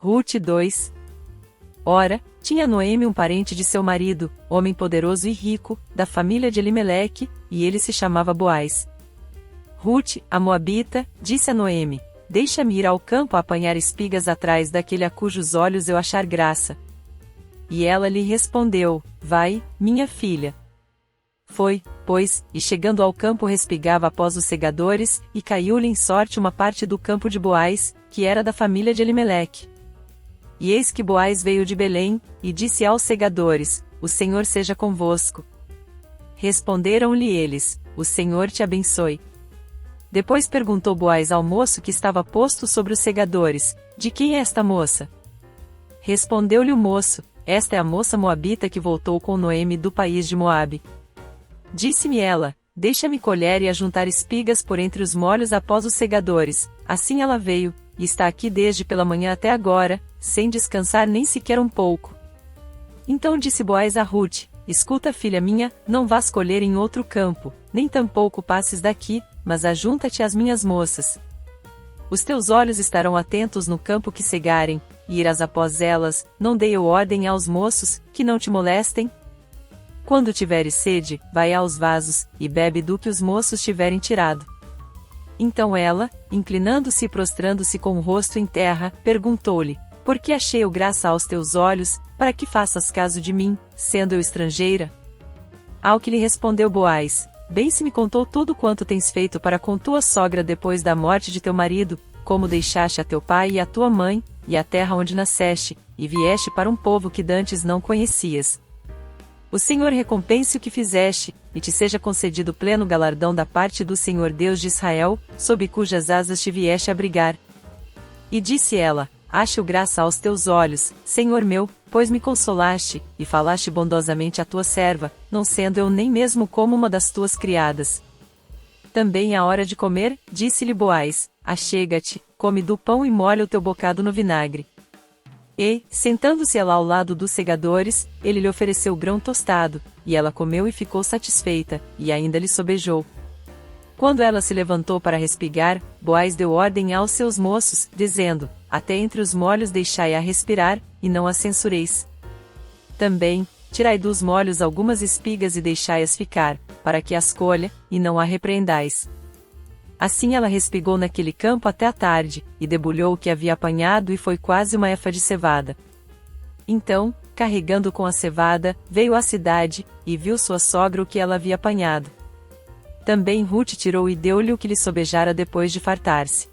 Rute 2. Ora, tinha Noemi um parente de seu marido, homem poderoso e rico, da família de Elimeleque, e ele se chamava Boaz. Rute, a moabita, disse a Noemi: deixa-me ir ao campo a apanhar espigas atrás daquele a cujos olhos eu achar graça. E ela lhe respondeu: vai, minha filha. Foi, pois, e chegando ao campo respigava após os segadores, e caiu-lhe em sorte uma parte do campo de Boaz, que era da família de Elimeleque. E eis que Boaz veio de Belém, e disse aos segadores: o Senhor seja convosco. Responderam-lhe eles: o Senhor te abençoe. Depois perguntou Boaz ao moço que estava posto sobre os segadores: de quem é esta moça? Respondeu-lhe o moço: esta é a moça moabita que voltou com Noemi do país de Moabe. Disse-me ela: deixa-me colher e ajuntar espigas por entre os molhos após os segadores. Assim ela veio, e está aqui desde pela manhã até agora, sem descansar nem sequer um pouco. Então disse Boaz a Rute: escuta, filha minha, não vás colher em outro campo, nem tampouco passes daqui, mas ajunta-te às minhas moças. Os teus olhos estarão atentos no campo que cegarem, e irás após elas. Não dei eu ordem aos moços, que não te molestem? Quando tiveres sede, vai aos vasos, e bebe do que os moços tiverem tirado. Então ela, inclinando-se e prostrando-se com o rosto em terra, perguntou-lhe: por que achei eu graça aos teus olhos, para que faças caso de mim, sendo eu estrangeira? Ao que lhe respondeu Boaz: bem se me contou tudo quanto tens feito para com tua sogra depois da morte de teu marido, como deixaste a teu pai e a tua mãe, e a terra onde nasceste, e vieste para um povo que dantes não conhecias. O Senhor recompense o que fizeste, e te seja concedido pleno galardão da parte do Senhor Deus de Israel, sob cujas asas te vieste abrigar. E disse ela: acho graça aos teus olhos, Senhor meu, pois me consolaste, e falaste bondosamente à tua serva, não sendo eu nem mesmo como uma das tuas criadas. Também à hora de comer, disse-lhe Boaz: achega-te, come do pão e molha o teu bocado no vinagre. E, sentando-se ela ao lado dos segadores, ele lhe ofereceu grão tostado, e ela comeu e ficou satisfeita, e ainda lhe sobejou. Quando ela se levantou para respigar, Boaz deu ordem aos seus moços, dizendo: até entre os molhos deixai-a respirar, e não a censureis. Também, tirai dos molhos algumas espigas e deixai-as ficar, para que as colha, e não a repreendais. Assim ela respigou naquele campo até a tarde, e debulhou o que havia apanhado e foi quase uma efa de cevada. Então, carregando com a cevada, veio à cidade, e viu sua sogra o que ela havia apanhado. Também Rute tirou e deu-lhe o que lhe sobejara depois de fartar-se.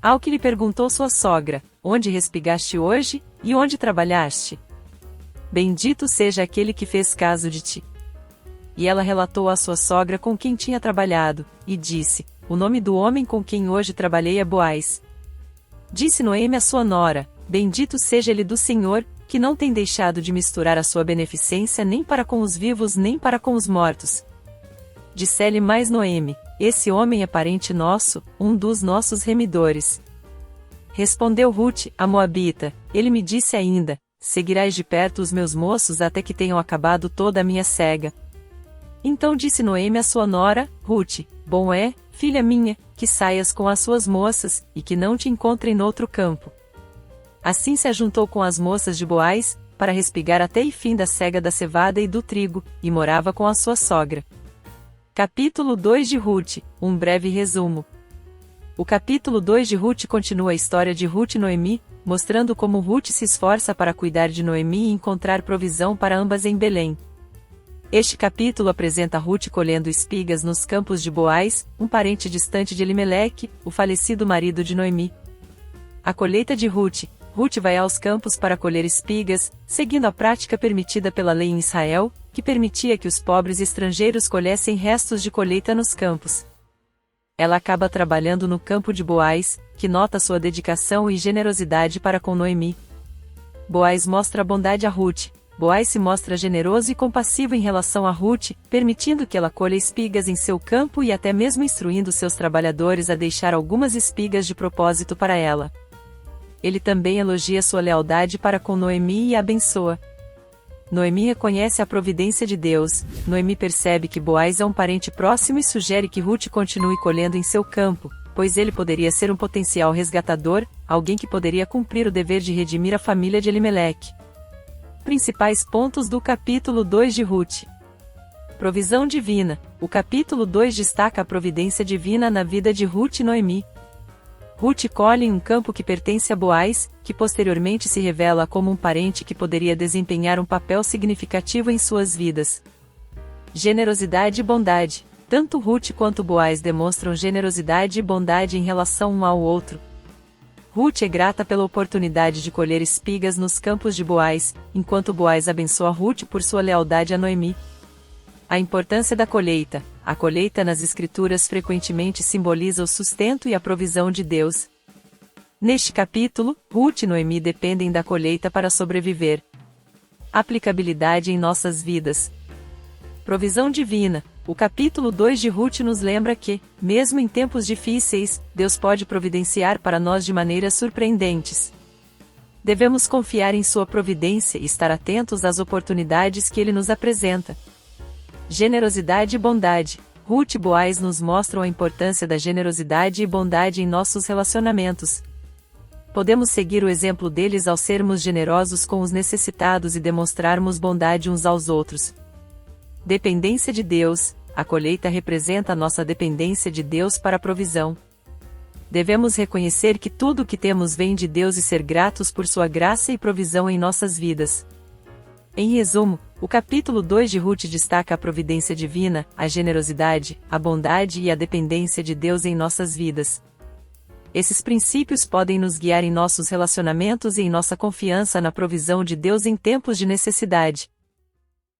Ao que lhe perguntou sua sogra: onde respigaste hoje, e onde trabalhaste? Bendito seja aquele que fez caso de ti. E ela relatou à sua sogra com quem tinha trabalhado, e disse: o nome do homem com quem hoje trabalhei é Boaz. Disse Noemi à sua nora: bendito seja ele do Senhor, que não tem deixado de misturar a sua beneficência nem para com os vivos nem para com os mortos. Disse-lhe mais Noemi: esse homem é parente nosso, um dos nossos remidores. Respondeu Rute, a moabita: ele me disse ainda: seguirás de perto os meus moços até que tenham acabado toda a minha cega. Então disse Noemi à sua nora, Rute: bom é, filha minha, que saias com as suas moças, e que não te encontrem noutro campo. Assim se ajuntou com as moças de Boaz, para respigar até o fim da cega da cevada e do trigo, e morava com a sua sogra. Capítulo 2 de Rute, um breve resumo. O capítulo 2 de Rute continua a história de Rute e Noemi, mostrando como Rute se esforça para cuidar de Noemi e encontrar provisão para ambas em Belém. Este capítulo apresenta Rute colhendo espigas nos campos de Boaz, um parente distante de Elimeleque, o falecido marido de Noemi. A colheita de Rute. Rute vai aos campos para colher espigas, seguindo a prática permitida pela lei em Israel, que permitia que os pobres estrangeiros colhessem restos de colheita nos campos. Ela acaba trabalhando no campo de Boaz, que nota sua dedicação e generosidade para com Noemi. Boaz mostra bondade a Rute. Boaz se mostra generoso e compassivo em relação a Rute, permitindo que ela colha espigas em seu campo e até mesmo instruindo seus trabalhadores a deixar algumas espigas de propósito para ela. Ele também elogia sua lealdade para com Noemi e a abençoa. Noemi reconhece a providência de Deus. Noemi percebe que Boaz é um parente próximo e sugere que Rute continue colhendo em seu campo, pois ele poderia ser um potencial resgatador, alguém que poderia cumprir o dever de redimir a família de Elimeleque. Principais pontos do capítulo 2 de Ruth. Provisão divina. O capítulo 2 destaca a providência divina na vida de Ruth e Noemi. Ruth colhe em um campo que pertence a Boaz, que posteriormente se revela como um parente que poderia desempenhar um papel significativo em suas vidas. Generosidade e bondade. Tanto Ruth quanto Boaz demonstram generosidade e bondade em relação um ao outro. Ruth é grata pela oportunidade de colher espigas nos campos de Boaz, enquanto Boaz abençoa Ruth por sua lealdade a Noemi. A importância da colheita. A colheita nas Escrituras frequentemente simboliza o sustento e a provisão de Deus. Neste capítulo, Ruth e Noemi dependem da colheita para sobreviver. Aplicabilidade em nossas vidas. Provisão divina. O capítulo 2 de Ruth nos lembra que, mesmo em tempos difíceis, Deus pode providenciar para nós de maneiras surpreendentes. Devemos confiar em sua providência e estar atentos às oportunidades que Ele nos apresenta. Generosidade e bondade. Ruth e Boaz nos mostram a importância da generosidade e bondade em nossos relacionamentos. Podemos seguir o exemplo deles ao sermos generosos com os necessitados e demonstrarmos bondade uns aos outros. Dependência de Deus. A colheita representa a nossa dependência de Deus para a provisão. Devemos reconhecer que tudo o que temos vem de Deus e ser gratos por sua graça e provisão em nossas vidas. Em resumo, o capítulo 2 de Ruth destaca a providência divina, a generosidade, a bondade e a dependência de Deus em nossas vidas. Esses princípios podem nos guiar em nossos relacionamentos e em nossa confiança na provisão de Deus em tempos de necessidade.